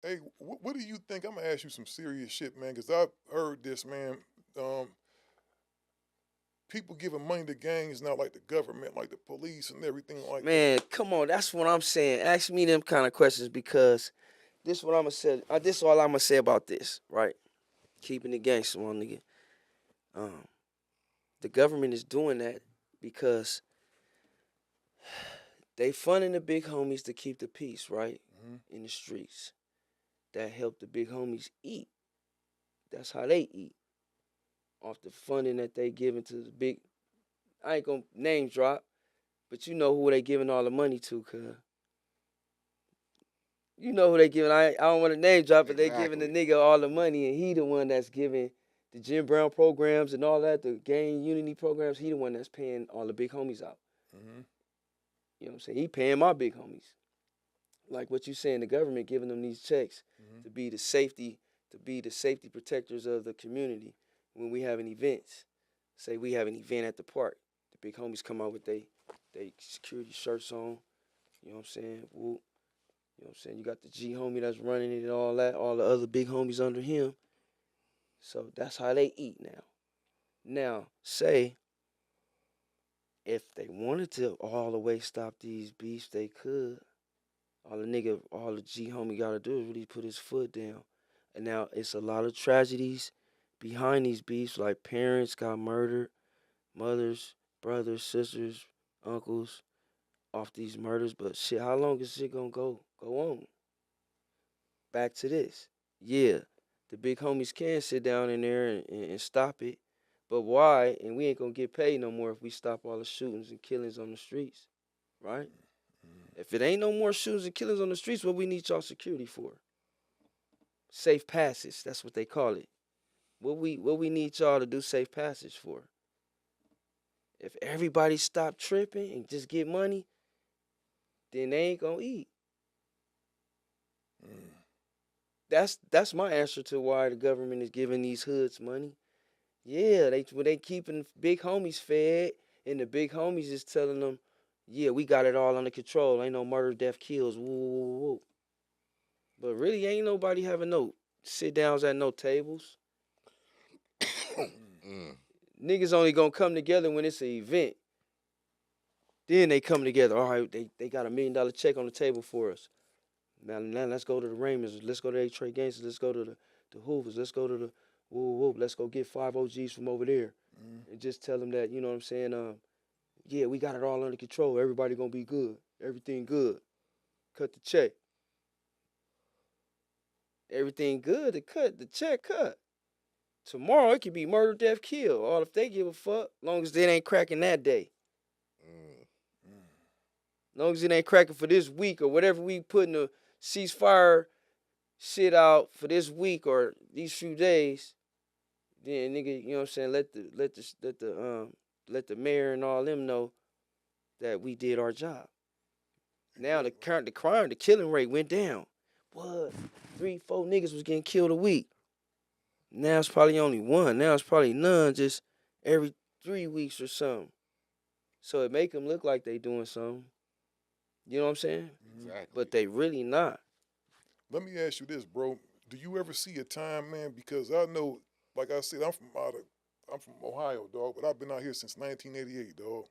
Hey, what do you think? I'm gonna ask you some serious shit, man, because I've heard this, man. Um, People giving money to gangs now, like the government, like the police, and everything like that. Man, come on, that's what I'm saying. Ask me them kind of questions because this what I'm gonna say. This is all I'm gonna say about this, right? Keeping the gangster one nigga. Um, the government is doing that because they funding the big homies to keep the peace, right? Hmm. In the streets. That help the big homies eat. That's how they eat. Off the funding that they giving to the big, I ain't gonna name drop, but you know who they giving all the money to, cuz. You know who they giving. I don't want to name drop, but they giving the Exactly. nigga all the money, and he the one that's giving the Jim Brown programs and all that, the gang unity programs. He the one that's paying all the big homies out. Hmm. You know what I'm saying? He paying my big homies. Like what you saying, the government giving them these checks Hmm. to be the safety protectors of the community when we having events. Say we have an event at the park, the big homies come out with they security shirts on. You know what I'm saying? Whoop. You know what I'm saying? You got the G homie that's running it and all that, all the other big homies under him. So that's how they eat now. Now, say if they wanted to all the way stop these beefs, they could. All the G homie gotta do is really put his foot down. And now it's a lot of tragedies behind these beefs, like parents got murdered, mothers, brothers, sisters, uncles off these murders. But shit, how long is shit gonna go on? Back to this. Yeah, the big homies can sit down in there and stop it. But why? And we ain't gonna get paid no more if we stop all the shootings and killings on the streets, right? If it ain't no more shootings and killings on the streets, what we need y'all security for? Safe passage. That's what they call it. What we need y'all to do safe passage for? If everybody stop tripping and just get money, then they ain't gonna eat. Mm. That's my answer to why the government is giving these hoods money. Yeah, they keeping big homies fed, and the big homies is telling them, yeah, we got it all under control. Ain't no murder, death, kills. Woo, woo, woo, woo. But really, ain't nobody having no sit downs at no tables. Mm. Mm. Niggas only gonna come together when it's an event. Then they come together. All right, they got $1 million check on the table for us. Now let's go to the Raymonds. Let's go to the Trey Gangsters. Let's go to the Hoovers. Let's go to the woo woo. Let's go get 5 OGs from over there, Mm. and just tell them that, you know what I'm saying. Yeah, we got it all under control. Everybody gonna be good. Everything good. Cut the check. Everything good. The cut. The check cut. Tomorrow it could be murder, death, kill. All if they give a fuck, long as it ain't cracking that day. Mm. Mm. Long as it ain't cracking for this week or whatever we putting the ceasefire shit out for this week or these few days, then nigga, you know what I'm saying, let the mayor and all them know that we did our job. Now Exactly. the killing rate went down. What? 3, 4 niggas was getting killed a week. Now it's probably only one. Now it's probably none, just every 3 weeks or something. So it make them look like they doing something. You know what I'm saying? Mm. Exactly. But they really not. Let me ask you this, bro. Do you ever see a time, man? Because I know, like I said, I'm from Ohio, dog, but I've been out here since 1988, dog.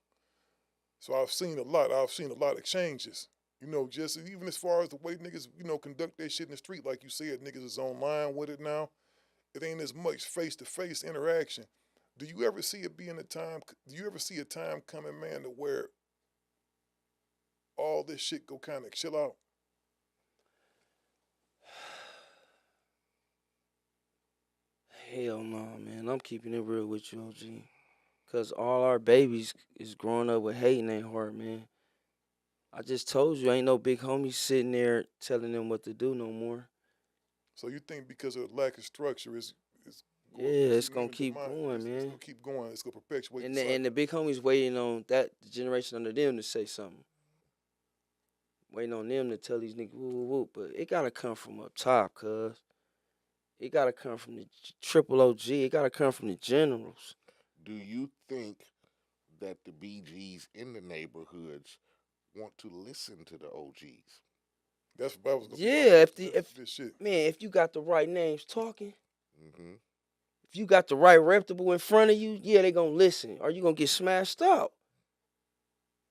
So I've seen a lot. I've seen a lot of changes. You know, just even as far as the way niggas, conduct their shit in the street, like you said, niggas is online with it now. It ain't as much face to face interaction. Do you ever see it being a time? Do you ever see a time coming, man, to where all this shit go kind of chill out? Hell no, man. I'm keeping it real with you, OG. Cause all our babies is growing up with hate in their heart, man. I just told you, ain't no big homie sitting there telling them what to do no more. So you think because of the lack of structure, it's going, Yeah, it's it's gonna even keep demand, going, it's man. gonna keep going. It's gonna perpetuate the And the cycle. big homies waiting on that the generation under them to say something. Waiting on them to tell these niggas woo woo woo. But it gotta come from up top, cuz. It gotta come from the triple OG. It gotta come from the generals. Do you think that the BGs in the neighborhoods want to listen to the OGs? That's what I was gonna Yeah, if this shit. man, if you got the right names talking, Mm-hmm. if you got the right reputable in front of you, yeah, they gonna listen. Or you gonna get smashed out.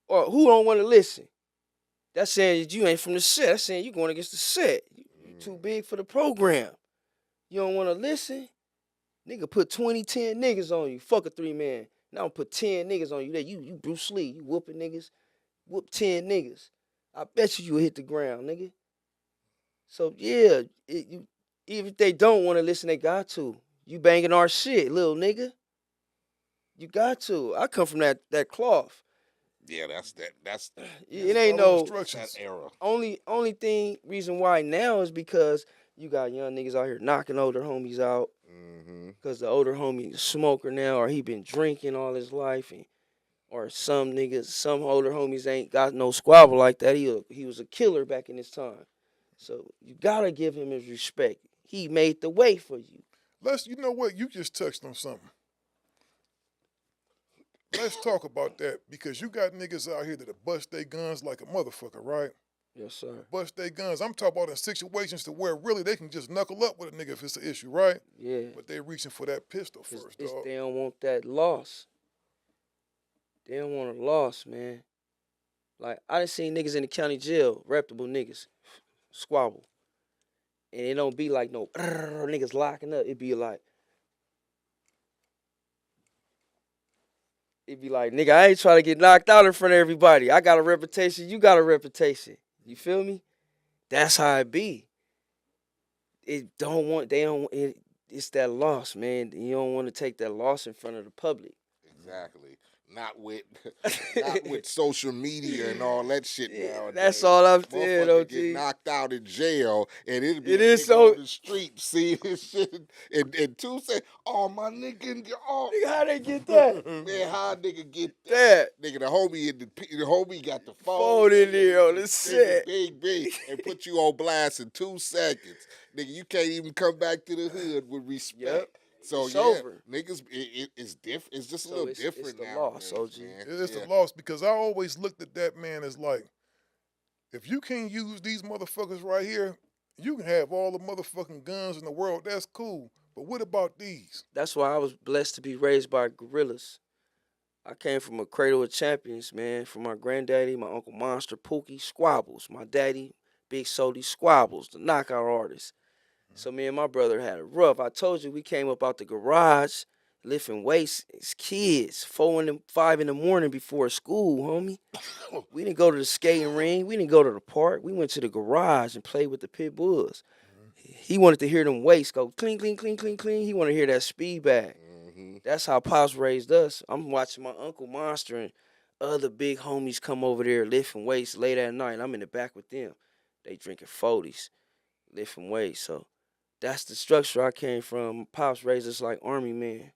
Or who don't want to listen? That's saying that you ain't from the set. That's saying you going against the set. You too big for the program. You don't want to listen? Nigga put 20, 10 niggas on you. Fuck a 3-man. Now I'm put 10 niggas on you. That you Bruce Lee. You whooping niggas. Whoop 10 niggas. I bet you hit the ground, nigga. So yeah, even if they don't want to listen, they got to. You banging our shit, little nigga. You got to. I come from that cloth. Yeah, that's It ain't Follow no instructions. that era. only reason why now is because you got young niggas out here knocking older homies out. Mm-hmm. Cause the older homie is a smoker now, or he been drinking all his life, or some older homies ain't got no squabble like that. He was a killer back in his time, so you gotta give him his respect. He made the way for you. You know what? You just touched on something. Let's talk about that because you got niggas out here that bust their guns like a motherfucker, right? Yes, sir. Bust their guns. I'm talking about in situations to where really they can just knuckle up with a nigga if it's an issue, right? Yeah. But they reaching for that pistol first, dog. They don't want that loss. They don't want a loss, man. Like, I done seen niggas in the county jail, reputable niggas, squabble. And it don't be like no niggas locking up. It be like, nigga, I ain't trying to get knocked out in front of everybody. I got a reputation, you got a reputation. You feel me? That's how it be. It's that loss, man. You don't want to take that loss in front of the public. Exactly. Not with social media and all that shit nowadays. That's all I'm saying, Motherfucker OG. get knocked out in jail, and it'll be It a is nigga so- on the street seeing this shit, and two say, "Oh my nigga, oh Nigga, how they get that? man, how a nigga get That. Nigga, the homie got the Phone in there on the nigga, set. big, and put you on blast in 2 seconds. Nigga, you can't even come back to the hood with respect. Yep. So It's yeah, over. niggas, it's different. It's just a So little it's different the now. loss, OG. It's a loss because I always looked at that man as like, if you can't use these motherfuckers right here, you can have all the motherfucking guns in the world. That's cool. But what about these? That's why I was blessed to be raised by gorillas. I came from a cradle of champions, man. From my granddaddy, my uncle Monster, Pookie, Squabbles. My daddy, Bigg Steele, Squabbles, the knockout artist. So me and my brother had it rough. I told you we came up out the garage, lifting weights as kids, 4 and 5 in the morning before school, homie. We didn't go to the skating ring. We didn't go to the park. We went to the garage and played with the pit bulls. He wanted to hear them weights go clean, clean, clean, clean, clean. He wanted to hear that speed bag. That's how Pops raised us. I'm watching my Uncle Monster and other big homies come over there lifting weights late at night. I'm in the back with them. They drinking 40s, lifting weights. So that's the structure I came from. Pops raised us like army men.